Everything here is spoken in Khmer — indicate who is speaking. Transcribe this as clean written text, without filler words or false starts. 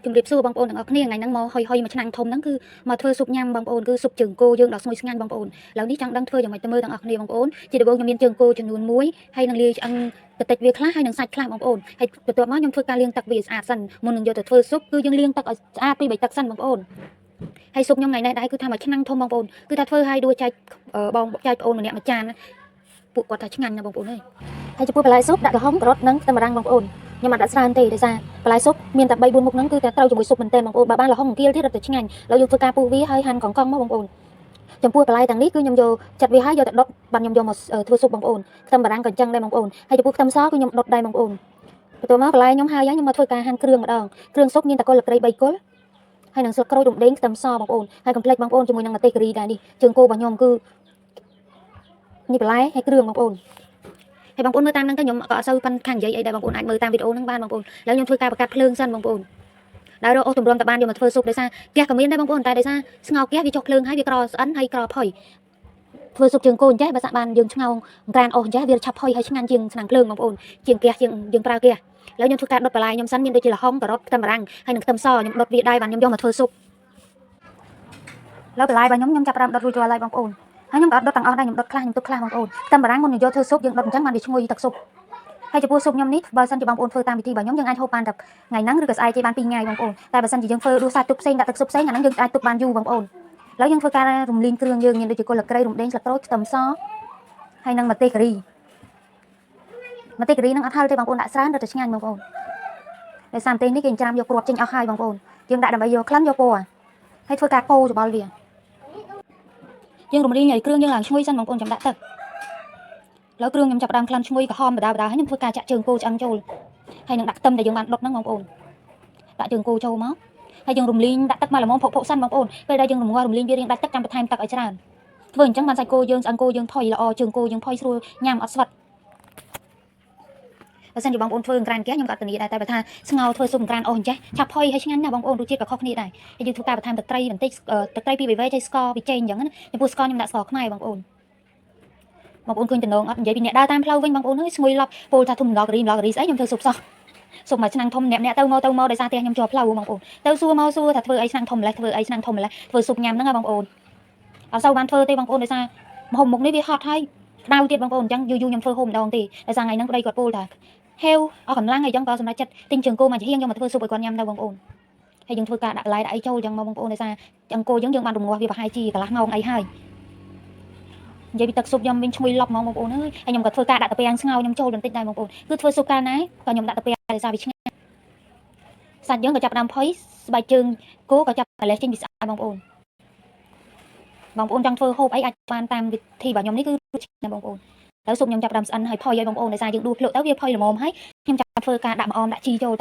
Speaker 1: ជំរាបសួរបងប្អូនទាំងអស់គ្នាថ្ងៃហ្នឹងមកហុយមួយឆ្នាំធំហ្នឹងគឺមកធ្វើស៊ុបញ៉ាំបងប្អូនគឺស៊ុបជើងគោយើងដល់ស្ងួយស្ងាញ់បងប្អូនឥឡូវនេះចង់ដឹងធ្វើយ៉ាងម៉េចទៅមើលទាំងអស់គ្នាបងប្អូនជាដំបូងខ្ញុំមានជើងគោចំនួន1ហើយនឹងលាយឆ្អឹងបន្តិចវាខ្លះហើយនឹងសាច់ខ្លះបងប្អូនហើយបន្ទាប់មកខ្ញុំធ្វើការលាងទឹកវាស្អាតសិនមុននឹងយកទៅធ្វើស៊ុបគឺយើងលាងទឹកឲ្យស្អាតពី3ទឹកសិនបងប្អូនហើយស៊ុបខ្ញុំថ្ងៃនេះដែរគឺថាមួយឆ្នាំធំបងប្អូនគឺថាធ្វើឲ្យដួសចែកបងចែកប្អូនម្នាក់មួយចានពួកគាត់ថាឆ្ងាញ់ណាបងប្អូនអើយហើយចំពោះបន្លែស៊ុបដាក់ក្រហមការ៉ុតនិងខ្ទឹមបារាំងបងប្អូនខ្ញុំអត់ដាក់ច្រើនទេដោយសារបន្លែស៊ុបមានតែ3 4មុខហ្នឹងគឺតែត្រូវជាមួយស៊ុបមែនតើបងប្អូនបើបានលហុងគៀលទៀតរត់តែឆ្ងាញ់ហើយយើងធ្វើការពុះវាហើយហាន់កង់មកបងប្អូនចំពោះបន្លែទាំងនេះគឺខ្ញុំយកចាត់វាហើយយកទៅដុតបានខ្ញុំយកមកធ្វើស៊ុបបងប្អូនខ្ទឹមបារាំងក៏អញ្ចឹងដែរបងប្អូនហើយចំពោះខ្ទឹមសគឺខ្ញុំដុតដែរបងប្អូនបន្ទាប់មកបន្លែខ្ញុំហើយខ្ញុំមកធ្វើការហាន់គ្រឿងម្ដងគ្រឿងស៊ុបមានតែគល់លក្រី3គល់ហើយនឹងស្លឹកក្រូចរំដេងខ្ទឹមសបងប្អូនហើយកុំភ្លេចបងប្អូនជាមួយនឹងម្ទេសការីដែរនេះជើងគោរបស់ខ្ញុំគឺនេះបន្លែហើយគ្រឿងបងប្អូនហើយបងប្អូនមើលតាមហ្នឹងទៅខ្ញុំក៏អត់សូវប៉ាន់ខាងនិយាយអីដែរបងប្អូនអាចមើលតាមវីដេអូហ្នឹងបានបងប្អូនឥឡូវខ្ញុំធ្វើការបង្កាត់ភ្លើងសិនបងប្អូនដល់រកអូសទម្រាំតបានយកមកធ្វើស៊ុបដោយសារហ្គាសក៏មានដែរបងប្អូនតែដោយសារស្ងោរហ្គាសវាចុះភ្លើងហើយវាក្រស្អិនហើយក្រផុយធ្វើស៊ុបជើងគោអញ្ចេះបើសាក់បានយើងឆ្ងោរក្រានអូសអញ្ចេះវាឆាប់ផុយហើយឆ្ងាញ់ជាងឆ្នាំងភ្លើងបងប្អូនជាងហ្គាសជាងយើងប្រើហ្គាសឥឡូវខ្ញុំធ្វើការដុតបន្លែខ្ញុំសិនមានដូចជាល្ហុងការ៉ុតខ្ទឹមបារាំងហើយនឹងខ្ទឹមសខ្ញុំដុតវាដែរបានខ្ញុំយកមកធ្វើស៊ុបแล้วបន្លែរបស់ខ្ញុំចាប់ផ្ដើមដុតរួចរាល់ហើយបងប្អូនហើយខ្ញុំក៏អត់ដុតទាំងអស់ដែរខ្ញុំដុតខ្លះខ្ញុំទុកខ្លះបងប្អូនខ្ទឹមបារាំងមុនយើងយកធ្វើស៊ុបយើងដុតអញ្ចឹងបានវាឈ្ងុយទឹកស៊ុបហើយចំពោះស៊ុបខ្ញុំនេះបើសិនជាបងប្អូនធ្វើតាមវិធីរបស់ខ្ញុំយើងអាចហូបបានតែថ្ងៃហ្នឹងឬក៏ស្អែកទេបាន2ថ្ងៃបងប្អូនតែបើសិនជាយើងធ្វើដួសសាច់ទុកផ្សេងដាក់ទឹកស៊ុបផ្សេងអាហ្នឹងយើងអាចទុកបានយូរបងប្អូនឥឡូវយើងធ្វើការរំលីងគ្រឿងយើងមានដូចជាគល់លក្រីរំដេងស្លឹកក្រូចខ្ទឹមសហើយនឹងម្ទេសការីហ្នឹងអត់ហឹរទេបងប្អូនដាក់ច្រើនរត់តែឆ្ងាញ់បងប្អូនដោយសារម្ទេសនេះគេច្រាមយកគ្រាប់ចេញអស់ហើយបងប្អូនយើងដាក់ដើម្បីយកក្លិនយកពណ៌ហើយធ្វើការកូរច្បល់វាយើងរំលីងឲ្យគ្រឿងយើងឡើងឈ្ងុយសិនបងប្អូនចាំដាក់ទឹកแล้วគ្រឿងខ្ញុំចាប់ផ្ដើមក្លិនឈ្ងុយក្រហមដដែលហើយខ្ញុំធ្វើការចាក់ជើងគោឆ្អឹងចូលហើយនឹងដាក់ខ្ទឹមដែលយើងបានដុតហ្នឹងបងប្អូនដាក់ជើងគោចូលមកហើយយើងរំលីងដាក់ទឹកមកល្មមផុកសិនបងប្អូនពេលដែលយើងរំងាស់រំលីងវារៀងដាច់ទឹកចាំបន្ថែមទឹកឲ្យច្រើនធ្វើអញ្ចឹងបានសាច់គោយើងឆ្អឹងគោយើងផុយល្អជើងគោយើងផុយស្រួលញ៉ាំអត់ស្វិតបើសិនជាបងប្អូនធ្វើក្រានហ្គាសខ្ញុំក៏អត់ធានាដែរតែបើថាស្ងោរធ្វើស៊ុបក្រានអូសអញ្ចេះឆាប់ផុយហើយឆ្ងាញ់ណាស់បងប្អូនរសជាតិក៏ខុសគ្នាដែរហើយយើងធ្វើការបន្ថែមទឹកត្រីបន្តិចទឹកត្រីពីវេចេះស្ករពីចេងអញ្ចឹងណាចំពោះស្ករខ្ញុំដាក់ស្ករខ្មែរបងប្អូនឃើញតំណងអត់និយាយពីអ្នកដើរតាមផ្លូវវិញបងប្អូនអើយស្ងួយឡប់ពោលថាធំឡករីស្អីខ្ញុំធ្វើស៊ុបសោះស៊ុបមួយឆ្នាំងធំអ្នកទៅមកដោយសារផ្ទះខ្ញុំជាប់ផ្លូវបងប្អូនទៅសួរមកសួរថាធ្វើអីឆ្នាំងធំម្លេះធ្វើអីឆ្នាំងធំម្លេះធ្វើស៊ុបញ៉ាំហ្នឹងហ៎បងប្អូនអត់សូវបានធ្វើទេបងប្អូនដោយសារម្ហូបមុខនេះវាហត់ហើយក្តៅទៀតបងប្អូនអញ្ចឹងយូរខ្ញុំធ្វើហូបម្ដងទេដោយសារថ្ងៃហ្នឹងប្តីគាត់ពោលថាហេវអស់កម្លាំងអីចឹងក៏សម្រាប់ចិត្តទិញជើងគោមកជាហៀងយកមកធ្វើស៊ុបឲ្យគាត់ញ៉ាំទៅបងប្អូនហើយយើងធ្វើការដាក់បន្លែដាក់អីចូលចឹងមកបងប្អូនដោយសារជើងគោយើងបានរំងាស់វាប្រហែលជាកន្លះម៉ោងអីហើយនិយាយពីទឹកស៊ុបខ្ញុំវិញឈ្ងុយឡប់ហ្មងបងប្អូនអើយហើយខ្ញុំក៏ធ្វើការដាក់តាពាំងស្ងោរខ្ញុំចូលបន្តិចដែរបងប្អូនគឺធ្វើស៊ុបកាលណាក៏ខ្ញុំដាក់តាពាំងដោយសារវាឆ្ងាញ់សាច់យើងក៏ចាប់ដើមផុយស្បែកជើងគោក៏ចាប់តែលេសចេញពីស្អាតបងប្អូនចង់ធ្វើហូបអីអាចបានតាមវិធីរបស់ខ្ញុំនេះគឺឆ្ងាញ់បងប្អូនហើយស៊ុបខ្ញុំចាប់ដើមស្អិនហើយផុយឲ្យបងប្អូនដោយសារយើងដួសភ្លក់ទៅវាផុយល្មមហើយខ្ញុំចាប់ធ្វើការដាក់ម្អមដាក់ជីចូល